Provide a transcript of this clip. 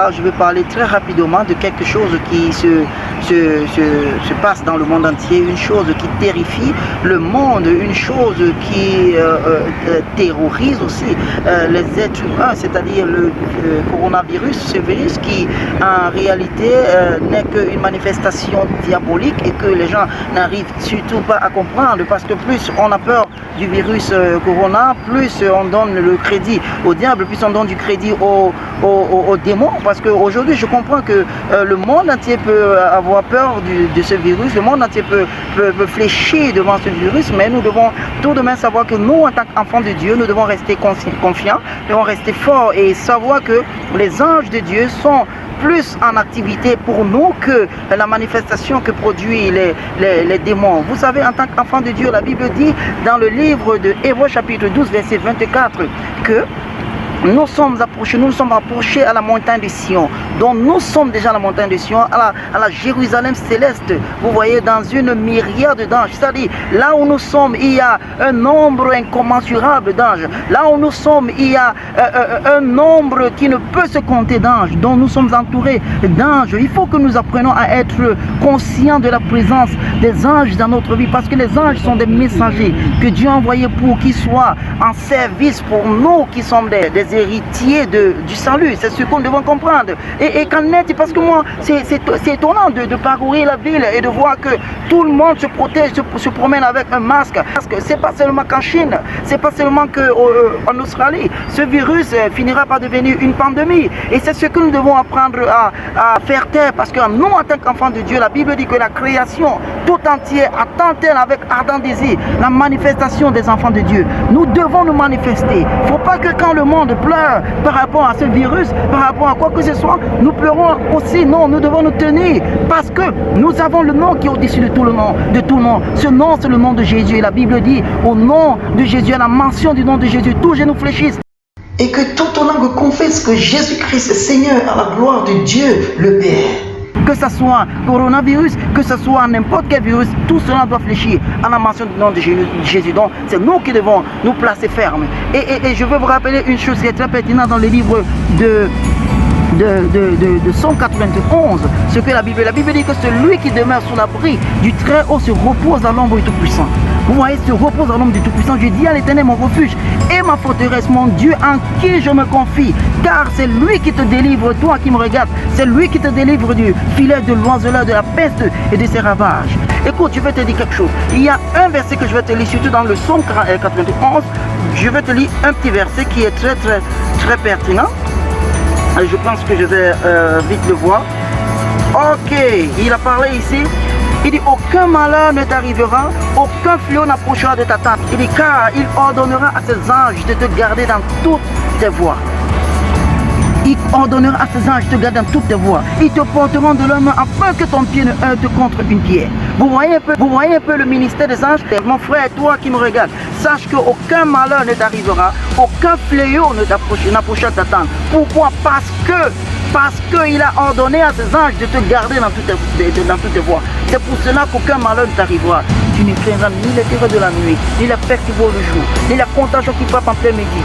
soir, je vais parler très rapidement de quelque chose qui se passe dans le monde entier, une chose qui terrifie le monde, une chose qui terrorise aussi les êtres humains, c'est-à-dire le coronavirus, ce virus qui en réalité n'est qu'une manifestation diabolique et que les gens n'arrivent surtout pas à comprendre, parce que plus on a peur du virus corona, plus on donne le crédit au diable, plus on donne du crédit aux démons, parce qu'aujourd'hui je comprends que le monde entier peut avoir peur de ce virus, le monde entier peut fléchir devant ce virus, mais nous devons tout de même savoir que nous, en tant qu'enfants de Dieu, nous devons rester confiants, nous devons rester forts et savoir que les anges de Dieu sont plus en activité pour nous que la manifestation que produisent les démons. Vous savez, en tant qu'enfant de Dieu, la Bible dit dans le livre de Hébreux chapitre 12 verset 24 que nous nous sommes approchés à la montagne de Sion. Donc nous sommes déjà à la montagne de Sion, à la Jérusalem céleste. Vous voyez, dans une myriade d'anges. C'est-à-dire, là où nous sommes, il y a un nombre incommensurable d'anges. Là où nous sommes, il y a un nombre qui ne peut se compter d'anges. Donc nous sommes entourés d'anges. Il faut que nous apprenions à être conscients de la présence des anges dans notre vie, parce que les anges sont des messagers que Dieu a envoyés pour qu'ils soient en service pour nous qui sommes des héritiers du salut. C'est ce qu'on devons comprendre. Et qu'en est-il? Parce que moi, c'est étonnant de parcourir la ville et de voir que tout le monde se protège, se promène avec un masque. Parce que c'est pas seulement qu'en Chine, c'est pas seulement qu'en Australie. Ce virus finira par devenir une pandémie. Et c'est ce que nous devons apprendre à faire taire. Parce que nous, en tant qu'enfants de Dieu, la Bible dit que la création tout entière attend-elle avec ardent désir la manifestation des enfants de Dieu. Nous devons nous manifester. Il ne faut pas que quand le monde pleure par rapport à ce virus, par rapport à quoi que ce soit, nous pleurons aussi. Non, nous devons nous tenir parce que nous avons le nom qui est au-dessus de tout le nom, de tout nom. Ce nom, c'est le nom de Jésus. Et la Bible dit, au nom de Jésus, à la mention du nom de Jésus, tous genou fléchissent. Et que toute langue confesse que Jésus-Christ est Seigneur à la gloire de Dieu, le Père. Que ce soit coronavirus, que ce soit n'importe quel virus, tout cela doit fléchir à la mention du nom de Jésus. Donc, c'est nous qui devons nous placer fermes. Et je veux vous rappeler une chose qui est très pertinente dans le livre de Psaume 91, ce que la Bible dit que celui qui demeure sous l'abri du Très-Haut se repose dans l'ombre du Tout-Puissant. Vous voyez, se repose dans l'ombre du Tout-Puissant. Je dis à l'Éternel mon refuge et ma forteresse, mon Dieu en qui je me confie, car c'est lui qui te délivre, toi qui me regardes, c'est lui qui te délivre du filet de l'oiseleur, de la peste et de ses ravages. Écoute, je vais te dire quelque chose. Il y a un verset que je vais te lire, surtout dans le Psaume 91. Je vais te lire un petit verset qui est très pertinent. Je pense que je vais vite le voir. Ok, il a parlé ici. Il dit, aucun malheur ne t'arrivera, aucun fléau n'approchera de ta tente. Il dit, car il ordonnera à ses anges de te garder dans toutes tes voies. Il ordonnera à ses anges de te garder dans toutes tes voies. Ils te porteront de leur main afin que ton pied ne heurte contre une pierre. Vous voyez un peu le ministère des anges? Mon frère, toi qui me regardes, sache qu'aucun malheur ne t'arrivera, aucun fléau ne n'approchera de ta tente. Pourquoi? Parce qu'il a ordonné à ses anges de te garder dans toutes tes voies. C'est pour cela qu'aucun malheur ne t'arrivera. Tu ne craindras ni les terreurs de la nuit, ni la peste qui vole le jour, ni la contagion qui frappe en plein midi.